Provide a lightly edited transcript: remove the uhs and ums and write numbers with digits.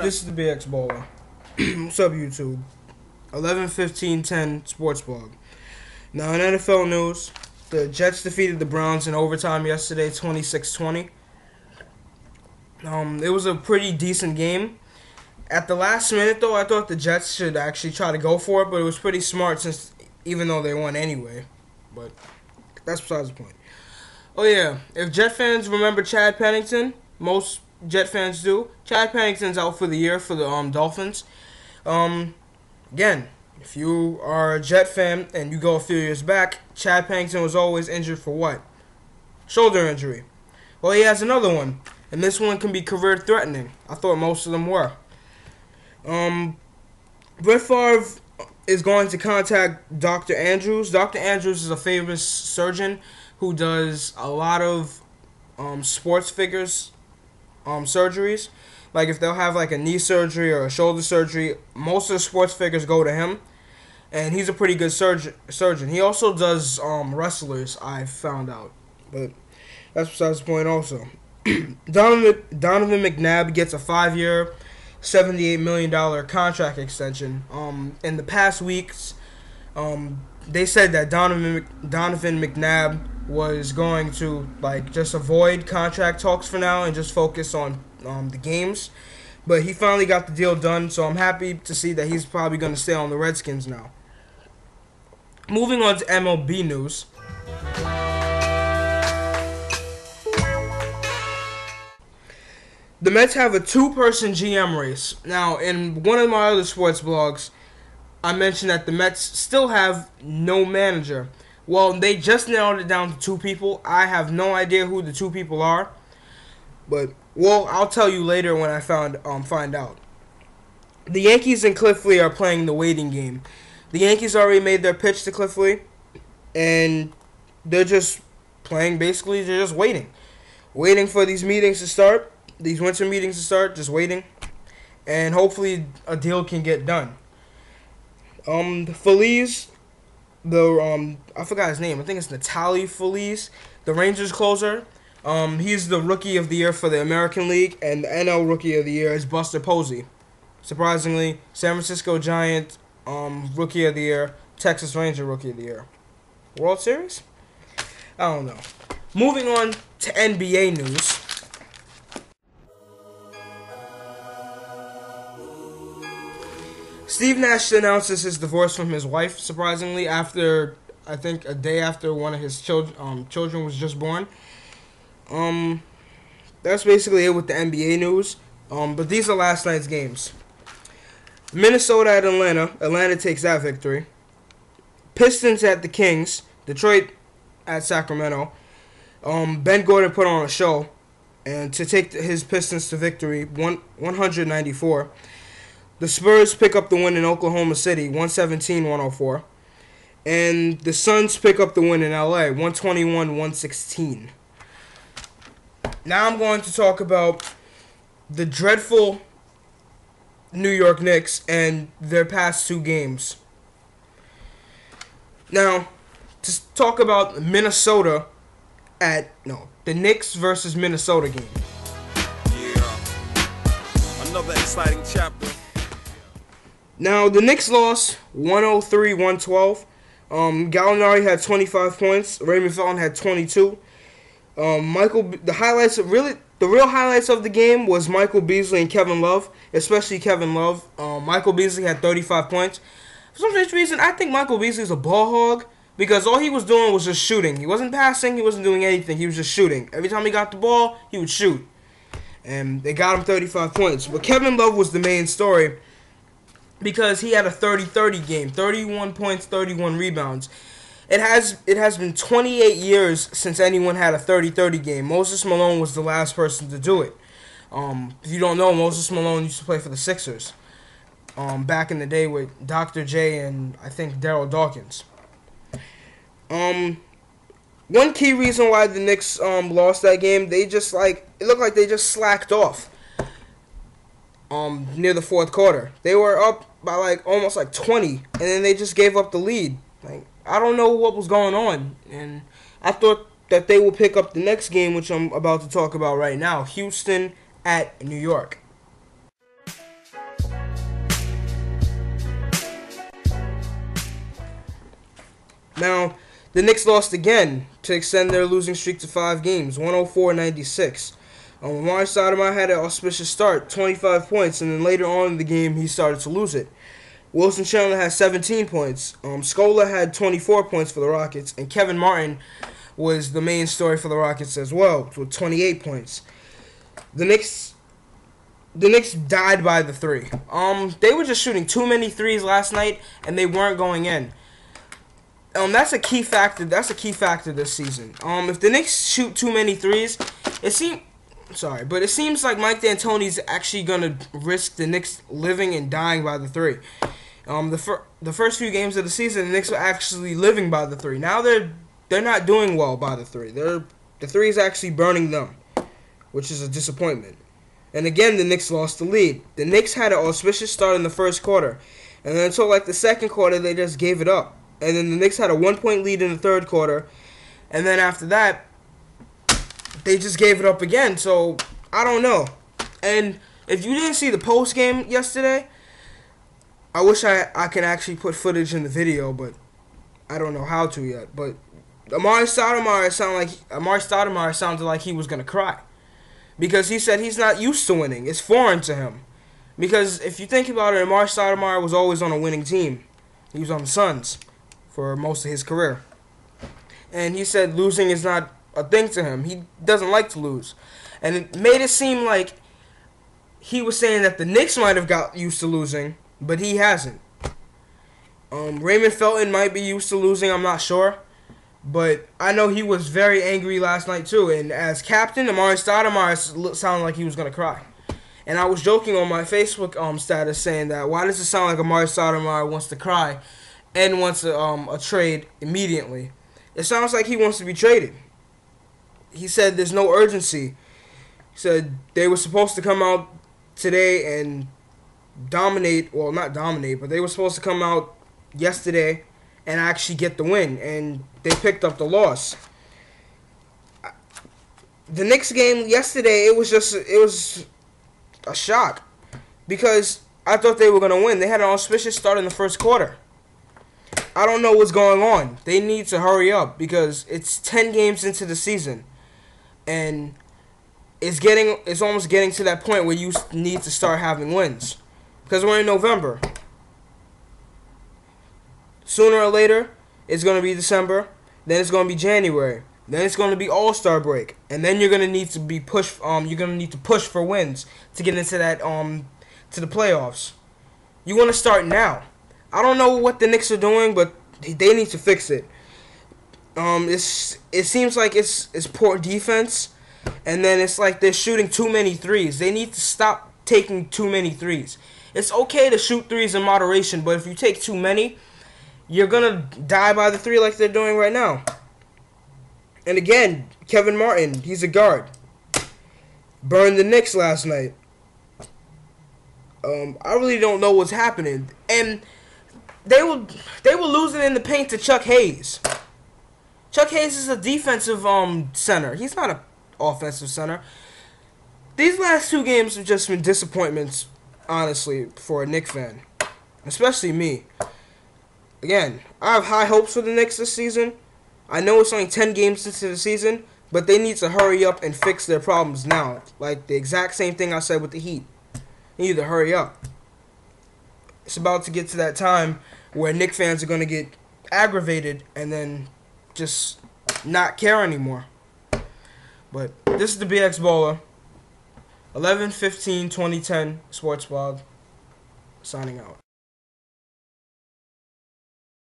This is the BX Baller. What's up, YouTube? 11/15/10 Sports Blog. Now, in NFL news, the Jets defeated the Browns in overtime yesterday, 26-20. It was a pretty decent game. At the last minute, though, I thought the Jets should actually try to go for it, but it was pretty smart since even though they won anyway. But that's besides the point. Oh, yeah. If Jet fans remember Chad Pennington, most Jet fans do. Chad Pennington's out for the year for the Dolphins. Again, if you are a Jet fan and you go a few years back, Chad Pennington was always injured for what? Shoulder injury. Well, he has another one, and this one can be career-threatening. I thought most of them were. Brett Favre is going to contact Dr. Andrews. Dr. Andrews is a famous surgeon who does a lot of sports figures surgeries. Like if they'll have like a knee surgery or a shoulder surgery, most of the sports figures go to him, and he's a pretty good surgeon. He also does wrestlers, I've found out, but that's besides the point. Also, Donovan McNabb gets a 5-year, $78 million contract extension. In the past weeks, they said that Donovan McNabb was going to just avoid contract talks for now and just focus on the games. But he finally got the deal done, so I'm happy to see that he's probably going to stay on the Redskins now. Moving on to MLB news. The Mets have a 2-person GM race. Now, in one of my other sports blogs, I mentioned that the Mets still have no manager. Well, they just narrowed it down to 2 people. I have no idea who the 2 people are. But, well, I'll tell you later when I find out. The Yankees and Cliff Lee are playing the waiting game. The Yankees already made their pitch to Cliff Lee, and they're just playing, basically, they're just waiting. Waiting for these meetings to start, these winter meetings to start, just waiting. And hopefully a deal can get done. Feliz, I forgot his name. I think it's Natali Feliz, the Rangers closer. He's the Rookie of the Year for the American League, and the NL Rookie of the Year is Buster Posey. Surprisingly, San Francisco Giant Rookie of the Year, Texas Ranger Rookie of the Year. World Series? I don't know. Moving on to NBA news. Steve Nash announces his divorce from his wife, surprisingly, after, I think, a day after one of his children was just born. That's basically it with the NBA news. But these are last night's games. Minnesota at Atlanta. Atlanta takes that victory. Pistons at the Kings. Detroit at Sacramento. Ben Gordon put on a show and to take his Pistons to victory, 194. The Spurs pick up the win in Oklahoma City, 117-104. And the Suns pick up the win in LA, 121-116. Now I'm going to talk about the dreadful New York Knicks and their past 2 games. Now, to talk about Minnesota the Knicks versus Minnesota game. Yeah, another exciting chapter. Now, the Knicks lost 103-112. Gallinari had 25 points. Raymond Felton had 22. The real highlights of the game was Michael Beasley and Kevin Love, especially Kevin Love. Michael Beasley had 35 points. For some strange reason, I think Michael Beasley's a ball hog because all he was doing was just shooting. He wasn't passing. He wasn't doing anything. He was just shooting. Every time he got the ball, he would shoot. And they got him 35 points. But Kevin Love was the main story because he had a 30-30 game, 31 points, 31 rebounds. It has been 28 years since anyone had a 30-30 game. Moses Malone was the last person to do it. If you don't know, Moses Malone used to play for the Sixers back in the day with Dr. J and I think Daryl Dawkins. One key reason why the Knicks lost that game, it looked like they just slacked off near the fourth quarter. They were up by almost 20, and then they just gave up the lead. I don't know what was going on, and I thought that they will pick up the next game, which I'm about to talk about right now. Houston at New York. Now, the Knicks lost again to extend their losing streak to 5 games, 104-96. Amari Stoudemire had an auspicious start, 25 points, and then later on in the game he started to lose it. Wilson Chandler had 17 points. Scola had 24 points for the Rockets, and Kevin Martin was the main story for the Rockets as well, with 28 points. The Knicks died by the 3. They were just shooting too many threes last night, and they weren't going in. That's a key factor. That's a key factor this season. If the Knicks shoot too many threes, it seems like Mike D'Antoni's actually gonna risk the Knicks living and dying by the 3. The first few games of the season, the Knicks were actually living by the 3. Now they're not doing well by the 3. The 3 is actually burning them, which is a disappointment. And again, the Knicks lost the lead. The Knicks had an auspicious start in the first quarter, and then until like the second quarter, they just gave it up. And then the Knicks had a 1-point lead in the third quarter, and then after that, they just gave it up again. So I don't know. And if you didn't see the post game yesterday, I wish I could actually put footage in the video, but I don't know how to yet. But Amari Stoudemire sounded like he was gonna cry, because he said he's not used to winning. It's foreign to him. Because if you think about it, Amari Stoudemire was always on a winning team. He was on the Suns for most of his career. And he said losing is not a thing to him. He doesn't like to lose. And it made it seem like he was saying that the Knicks might have got used to losing, but he hasn't. Raymond Felton might be used to losing, I'm not sure. But I know he was very angry last night too. And as captain, Amari Stoudemire sounded like he was going to cry. And I was joking on my Facebook status saying that, why does it sound like Amari Stoudemire wants to cry and wants a trade immediately? It sounds like he wants to be traded. He said there's no urgency. He said they were supposed to come out today and dominate. Well, not dominate, but they were supposed to come out yesterday and actually get the win. And they picked up the loss. The Knicks game yesterday, it was a shock, because I thought they were going to win. They had an auspicious start in the first quarter. I don't know what's going on. They need to hurry up, because it's 10 games into the season, and it's almost getting to that point where you need to start having wins, because we're in November. Sooner or later, it's going to be December, then it's going to be January, then it's going to be All-Star break, and then you're going to need to be pushed. You're going to need to push for wins to get into that to the playoffs. You want to start now. I don't know what the Knicks are doing, but they need to fix it. It seems like it's poor defense, and then it's like they're shooting too many threes. They need to stop taking too many threes. It's okay to shoot threes in moderation, but if you take too many, you're gonna die by the 3 like they're doing right now. And again, Kevin Martin, he's a guard, burned the Knicks last night. I really don't know what's happening. And they were losing in the paint to Chuck Hayes. Chuck Hayes is a defensive center. He's not an offensive center. These last 2 games have just been disappointments, honestly, for a Knicks fan, especially me. Again, I have high hopes for the Knicks this season. I know it's only 10 games into the season, but they need to hurry up and fix their problems now. Like the exact same thing I said with the Heat. They need to hurry up. It's about to get to that time where Knicks fans are going to get aggravated and then just not care anymore. But this is the BX Bowler. 11/15/2010 Sports Blog. Signing out.